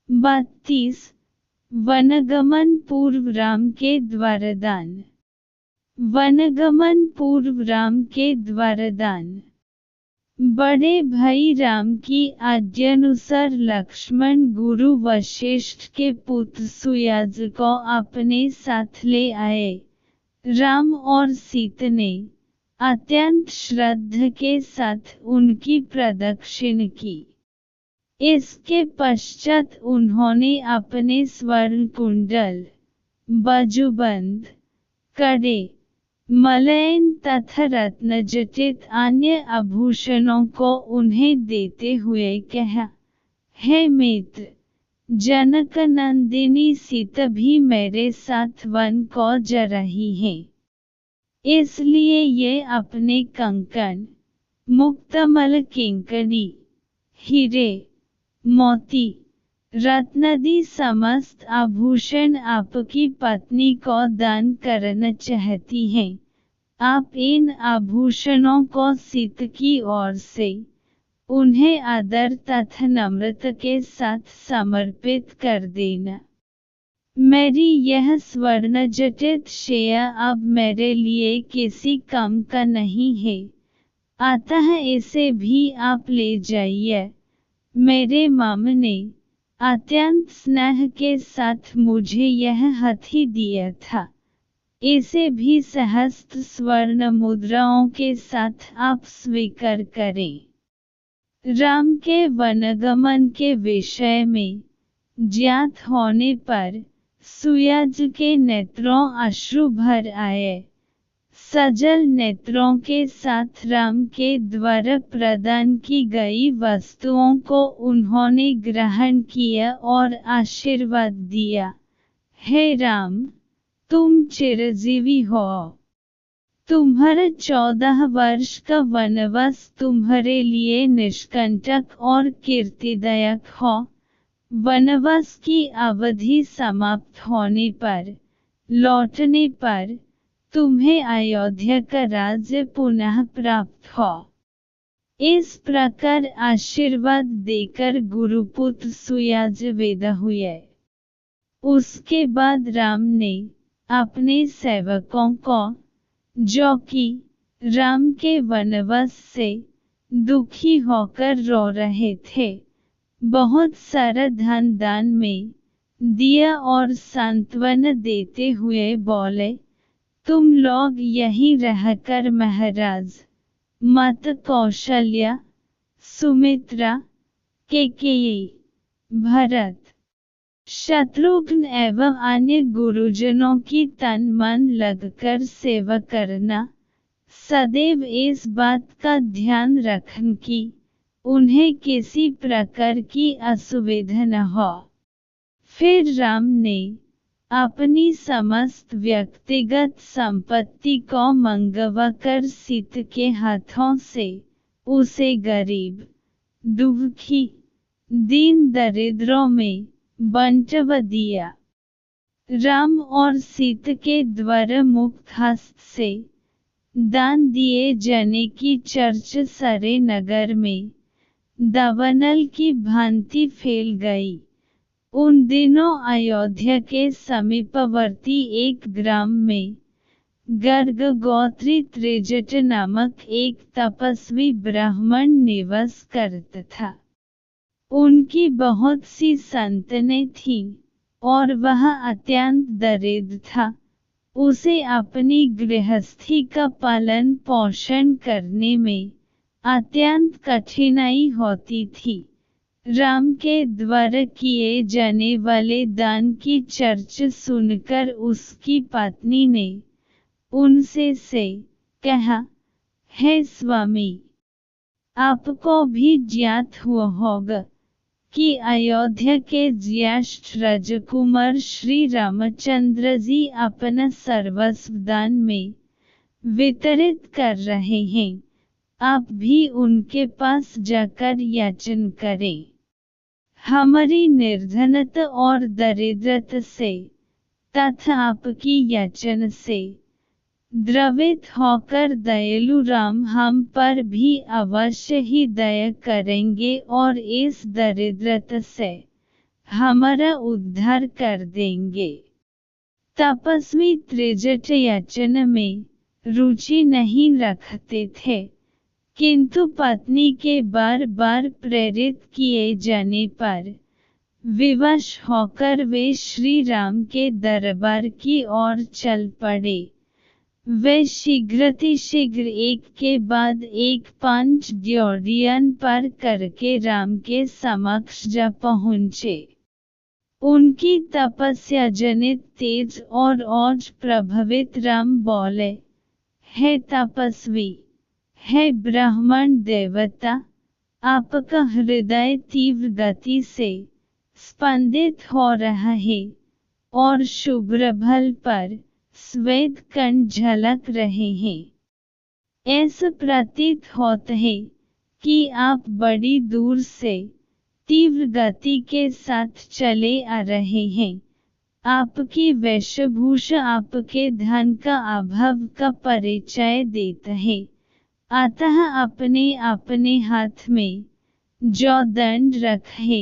32 वनगमन पूर्व राम के द्वारदान। वनगमन पूर्व राम के द्वारदान। बड़े भाई राम की आज्ञानुसार लक्ष्मण गुरु वशिष्ठ के पुत्र सुयाज को अपने साथ ले आए। राम और सीता ने अत्यंत श्रद्धा के साथ उनकी प्रदक्षिण की। इसके पश्चात उन्होंने अपने स्वर्ण कुंडल, बाजूबंद, कड़े, मलयन तथा रत्नजटित अन्य आभूषणों को उन्हें देते हुए कहा, हे मित्र, जनकनंदिनी सीता भी मेरे साथ वन को जा रही है, इसलिए ये अपने कंकण, मुक्तामल किंकरी, हीरे, मोती, रत्नादि समस्त आभूषण आपकी पत्नी को दान करना चाहती हैं। आप इन आभूषणों को सीता की ओर से उन्हें आदर तथा नम्रता के साथ समर्पित कर देना। मेरी यह स्वर्ण जटित शैया अब मेरे लिए किसी काम का नहीं है, अतः इसे भी आप ले जाइए। मेरे मामा ने अत्यंत स्नेह के साथ मुझे यह हाथी दिया था, इसे भी सहस्त्र स्वर्ण मुद्राओं के साथ आप स्वीकार करें। राम के वनगमन के विषय में ज्ञात होने पर सुयाज के नेत्रों अश्रु भर आए। सजल नेत्रों के साथ राम के द्वारा प्रदान की गई वस्तुओं को उन्होंने ग्रहण किया और आशीर्वाद दिया, हे राम, तुम चिरंजीवी हो। तुम्हारा 14 वर्ष का वनवास तुम्हारे लिए निष्कंटक और कीर्तिदायक हो। वनवास की अवधि समाप्त होने पर, लौटने पर, तुम्हें अयोध्या का राज्य पुनः प्राप्त हो। इस प्रकार आशीर्वाद देकर गुरुपुत्र सुयाज विदा हुए। उसके बाद राम ने अपने सेवकों को, जो कि राम के वनवास से दुखी होकर रो रहे थे, बहुत सारा धन दान में दिया और सांत्वना देते हुए बोले, तुम लोग यहीं रहकर महाराज, माता कौशल्या, सुमित्रा, कैकेयी, भरत, शत्रुघ्न एवं अन्य गुरुजनों की तन मन लगकर सेवा करना। सदैव इस बात का ध्यान रखना कि उन्हें किसी प्रकार की असुविधा न हो। फिर राम ने अपनी समस्त व्यक्तिगत संपत्ति को मंगवाकर सीता के हाथों से उसे गरीब, दुखी, दीन दरिद्रों में बंटवा दिया। राम और सीता के द्वारा मुक्त हस्त से दान दिए जाने की चर्चा सारे नगर में दावानल की भांति फैल गई। उन दिनों अयोध्या के समीपवर्ती एक ग्राम में गर्ग गोत्री त्रिजट नामक एक तपस्वी ब्राह्मण निवास करता था। उनकी बहुत सी संतानें थीं और वह अत्यंत दरिद्र था। उसे अपनी गृहस्थी का पालन पोषण करने में अत्यंत कठिनाई होती थी। राम के द्वारा किए जाने वाले दान की चर्चा सुनकर उसकी पत्नी ने उनसे कहा, हे स्वामी, आपको भी ज्ञात हुआ होगा कि अयोध्या के ज्येष्ठ राजकुमार श्री रामचंद्र जी अपना सर्वस्व दान में वितरित कर रहे हैं। आप भी उनके पास जाकर याचना करें। हमारी निर्धनता और दरिद्रता से तथा आपकी याचना से द्रवित होकर दयालु राम हम पर भी अवश्य ही दया करेंगे और इस दरिद्रता से हमारा उद्धार कर देंगे। तपस्वी त्रिजट याचन में रुचि नहीं रखते थे, किंतु पत्नी के बार बार प्रेरित किए जाने पर विवश होकर वे श्री राम के दरबार की ओर चल पड़े। वे शीघ्र एक के बाद एक 5 ड्योढ़ियां पार करके राम के समक्ष जा पहुँचे। उनकी तपस्या जनित तेज और ओज प्रभावित राम बोले, हे तपस्वी, हे ब्राह्मण देवता, आपका हृदय तीव्र गति से स्पंदित हो रहा है और शुभ्र भल पर श्वेत कण झलक रहे हैं। ऐसा प्रतीत होता है कि आप बड़ी दूर से तीव्र गति के साथ चले आ रहे हैं। आपकी वेशभूषा आपके धन का अभाव का परिचय देता है, अतः अपने अपने हाथ में जो दंड रखे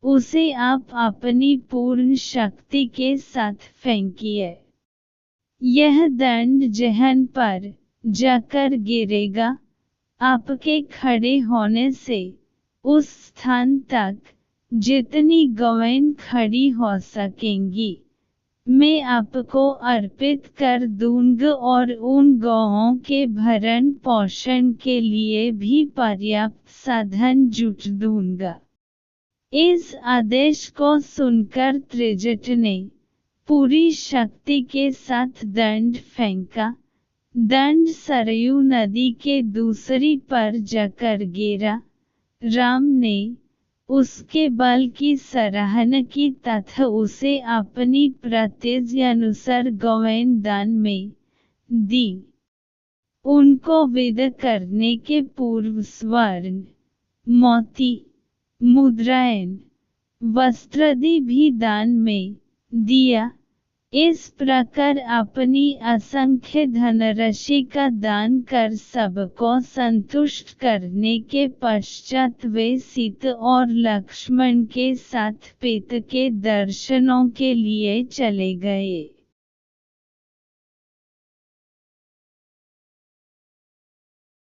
उसे आप अपनी पूर्ण शक्ति के साथ फेंकिए। यह दंड जहन पर जाकर गिरेगा। आपके खड़े होने से उस स्थान तक जितनी गौएं खड़ी हो सकेंगी मैं आपको अर्पित कर दूंगा और उन गौओं के भरण पोषण के लिए भी पर्याप्त साधन जुट दूंगा। इस आदेश को सुनकर त्रिजट ने पूरी शक्ति के साथ दंड फेंका। दंड सरयू नदी के दूसरी पर जाकर गिरा। राम ने उसके बल की सराहना की तथा उसे अपनी प्रतिज्ञानुसार गौएं दान में दी। उनको विदा करने के पूर्व स्वर्ण, मोती, मुद्राएं, वस्त्रादि भी दान में दिया। इस प्रकार अपनी असंख्य धनराशि का दान कर सबको संतुष्ट करने के पश्चात वे सीता और लक्ष्मण के साथ पिता के दर्शनों के लिए चले गए।